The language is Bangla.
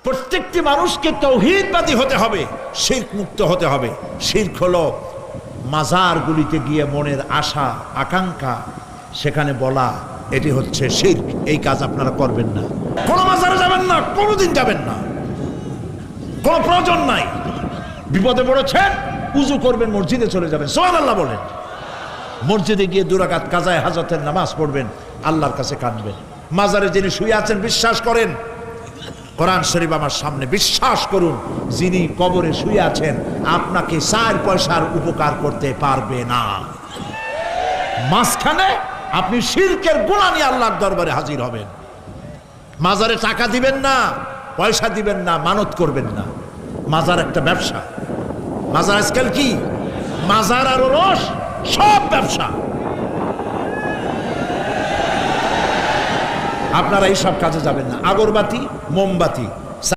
প্রত্যেকটি মানুষকে তাওহীদবাদী হতে হবে, শিরক মুক্ত হতে হবে। শিরক হলো মাজারগুলিতে গিয়ে মনের আশা আকাঙ্ক্ষা সেখানে বলা, এটি হচ্ছে শিরক। এই কাজ আপনারা করবেন না। কোনো মাজারে যাবেন না, কোনোদিন যাবেন না, কোনো প্রয়োজন নাই। বিপদে পড়েছেন, উযু করবেন, মসজিদে চলে যাবেন, সুবহানাল্লাহ বলেন। মসজিদে গিয়ে 2 রাকাত কাজায়ে হাজতের নামাজ পড়বেন, আল্লাহর কাছে কাঁদবেন। মাজারে যিনি শুয়ে আছেন বিশ্বাস করেন, কোরআন শরীফ আমার সামনে, বিশ্বাস করুন, যিনি কবরে শুয়ে আছেন আপনাকে 4 পয়সার উপকার করতে পারবে না। মাঝখানে আপনি শিরকের গুনাহ নিয়ে আল্লাহর দরবারে হাজির হবেন। মাজারে টাকা দিবেন না, পয়সা দিবেন না, মানত করবেন না। মাজার একটা ব্যবসা। মাজার আজকাল কি, মাজার আর ওরস সব ব্যবসা। আপনারা এই সব কাজে যাবেন না। আগরবাতি, মোমবাতি